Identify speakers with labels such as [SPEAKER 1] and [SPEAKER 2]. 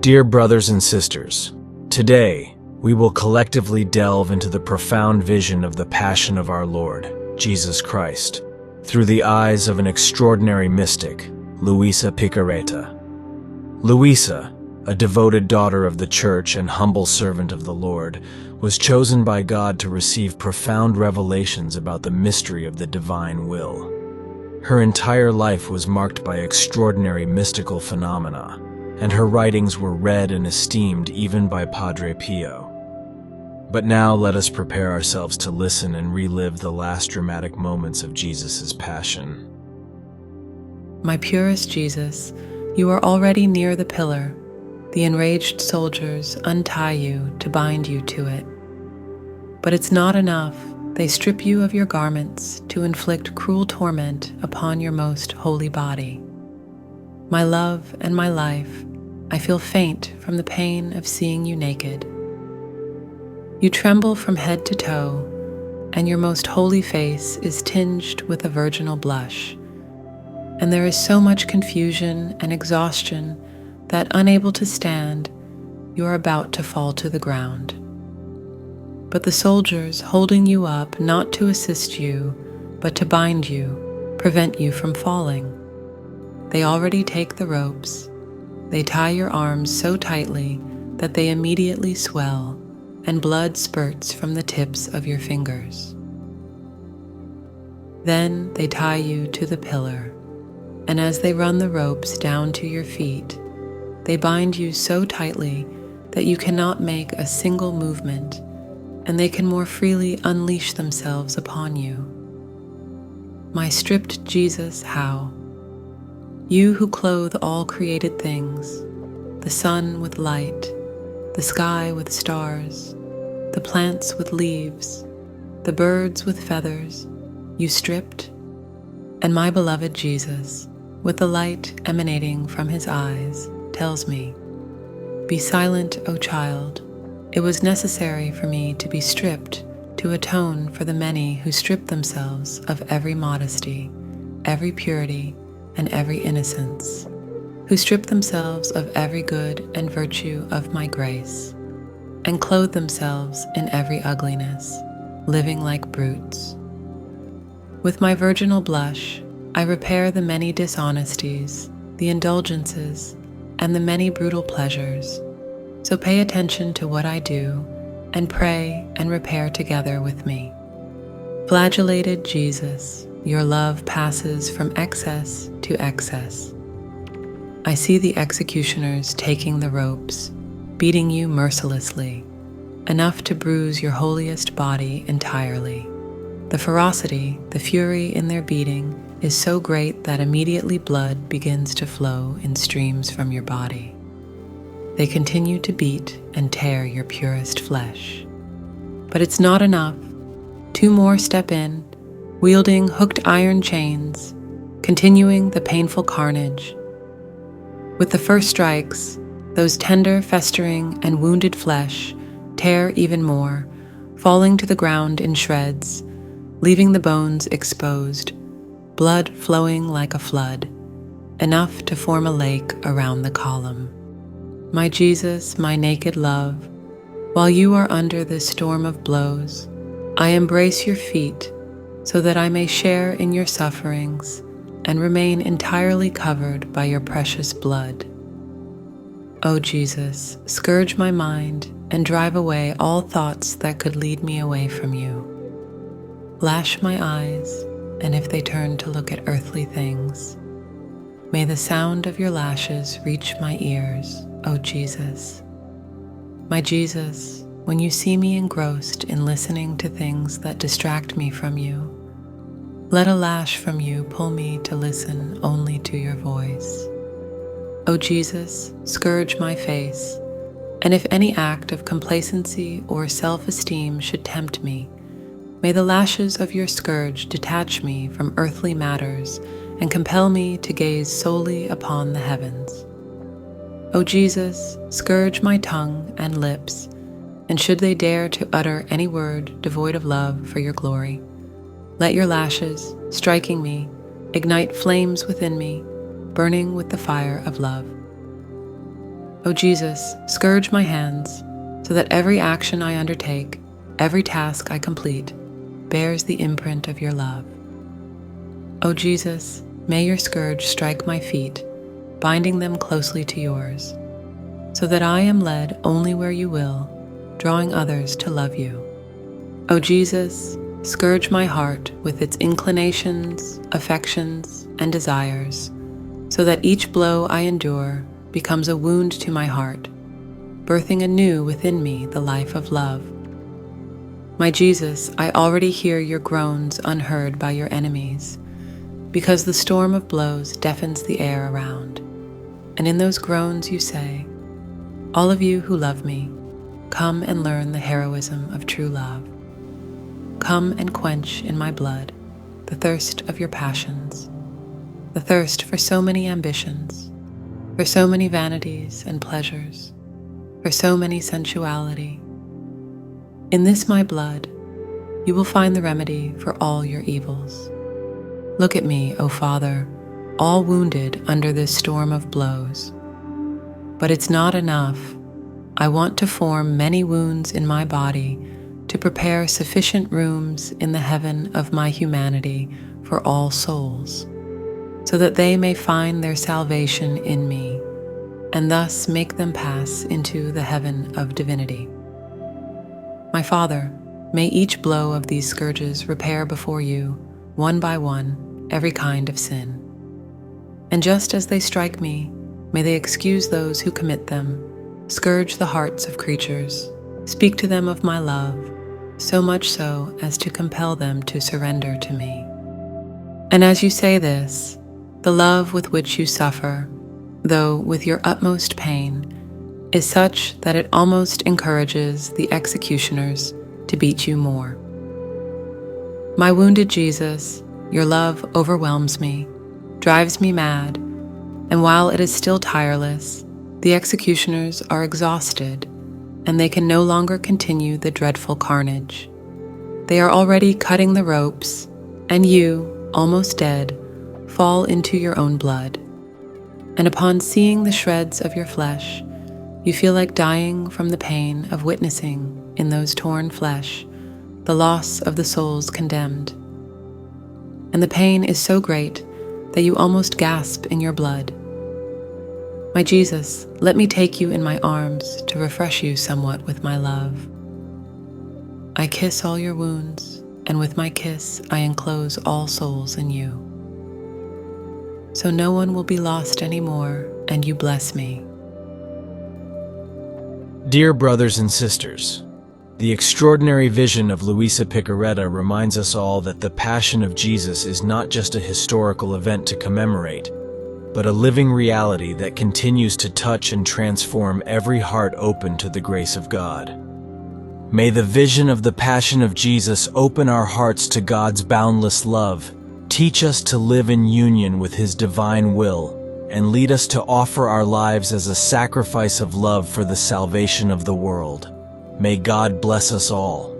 [SPEAKER 1] Dear brothers and sisters, today we will collectively delve into the profound vision of the Passion of our Lord, Jesus Christ, through the eyes of an extraordinary mystic, Luisa Piccarreta. Luisa, a devoted daughter of the Church and humble servant of the Lord, was chosen by God to receive profound revelations about the mystery of the divine will. Her entire life was marked by extraordinary mystical phenomena, and her writings were read and esteemed even by Padre Pio. But now let us prepare ourselves to listen and relive the last dramatic moments of Jesus' passion.
[SPEAKER 2] My purest Jesus, you are already near the pillar. The enraged soldiers untie you to bind you to it. But it's not enough. They strip you of your garments to inflict cruel torment upon your most holy body. My love and my life, I feel faint from the pain of seeing you naked. You tremble from head to toe, and your most holy face is tinged with a virginal blush. And there is so much confusion and exhaustion that, unable to stand, you are about to fall to the ground. But the soldiers holding you up, not to assist you, but to bind you, prevent you from falling. They already take the ropes. They tie your arms so tightly that they immediately swell, and blood spurts from the tips of your fingers. Then they tie you to the pillar, and as they run the ropes down to your feet, they bind you so tightly that you cannot make a single movement, and they can more freely unleash themselves upon you. My stripped Jesus, how? You who clothe all created things, the sun with light, the sky with stars, the plants with leaves, the birds with feathers, you stripped? And my beloved Jesus, with the light emanating from his eyes, tells me, "Be silent, O child. It was necessary for me to be stripped to atone for the many who strip themselves of every modesty, every purity, and every innocence, who strip themselves of every good and virtue of my grace, and clothe themselves in every ugliness, living like brutes. With my virginal blush, I repair the many dishonesties, the indulgences, and the many brutal pleasures. So pay attention to what I do, and pray and repair together with me. Flagellated Jesus, your love passes from excess to excess. I see the executioners taking the ropes, beating you mercilessly, enough to bruise your holiest body entirely. The ferocity, the fury in their beating is so great that immediately blood begins to flow in streams from your body. They continue to beat and tear your purest flesh. But it's not enough. Two more step in, wielding hooked iron chains, continuing the painful carnage. With the first strikes, those tender, festering, and wounded flesh tear even more, falling to the ground in shreds, leaving the bones exposed, blood flowing like a flood, enough to form a lake around the column. My Jesus, my naked love, while you are under this storm of blows, I embrace your feet so that I may share in your sufferings and remain entirely covered by your precious blood. O Jesus, scourge my mind and drive away all thoughts that could lead me away from you. Lash my eyes, and if they turn to look at earthly things, may the sound of your lashes reach my ears, O Jesus. My Jesus, when you see me engrossed in listening to things that distract me from you, let a lash from you pull me to listen only to your voice. O Jesus, scourge my face, and if any act of complacency or self-esteem should tempt me, may the lashes of your scourge detach me from earthly matters and compel me to gaze solely upon the heavens. O Jesus, scourge my tongue and lips, and should they dare to utter any word devoid of love for your glory, let your lashes, striking me, ignite flames within me, burning with the fire of love. O Jesus, scourge my hands, so that every action I undertake, every task I complete, bears the imprint of your love. O Jesus, may your scourge strike my feet, binding them closely to yours, so that I am led only where you will, drawing others to love you. O Jesus, scourge my heart with its inclinations, affections, and desires, so that each blow I endure becomes a wound to my heart, birthing anew within me the life of love. My Jesus, I already hear your groans unheard by your enemies, because the storm of blows deafens the air around. And in those groans you say, all of you who love me, come and learn the heroism of true love. Come and quench in my blood the thirst of your passions, the thirst for so many ambitions, for so many vanities and pleasures, for so many sensuality. In this my blood, you will find the remedy for all your evils. Look at me, O Father, all wounded under this storm of blows. But it's not enough. I want to form many wounds in my body to prepare sufficient rooms in the heaven of my humanity for all souls, so that they may find their salvation in me, and thus make them pass into the heaven of divinity. My Father, may each blow of these scourges repair before you, one by one, every kind of sin. And just as they strike me, may they excuse those who commit them, scourge the hearts of creatures, speak to them of my love, so much so as to compel them to surrender to me. And as you say this, the love with which you suffer, though with your utmost pain, is such that it almost encourages the executioners to beat you more. My wounded Jesus, your love overwhelms me, drives me mad, and while it is still tireless, the executioners are exhausted, and they can no longer continue the dreadful carnage. They are already cutting the ropes, and you, almost dead, fall into your own blood. And upon seeing the shreds of your flesh, you feel like dying from the pain of witnessing in those torn flesh the loss of the souls condemned. And the pain is so great that you almost gasp in your blood. My Jesus, let me take you in my arms to refresh you somewhat with my love. I kiss all your wounds, and with my kiss I enclose all souls in you. So no one will be lost anymore, and you bless me.
[SPEAKER 1] Dear brothers and sisters, the extraordinary vision of Luisa Piccarreta reminds us all that the Passion of Jesus is not just a historical event to commemorate, but a living reality that continues to touch and transform every heart open to the grace of God. May the vision of the Passion of Jesus open our hearts to God's boundless love, teach us to live in union with His divine will, and lead us to offer our lives as a sacrifice of love for the salvation of the world. May God bless us all.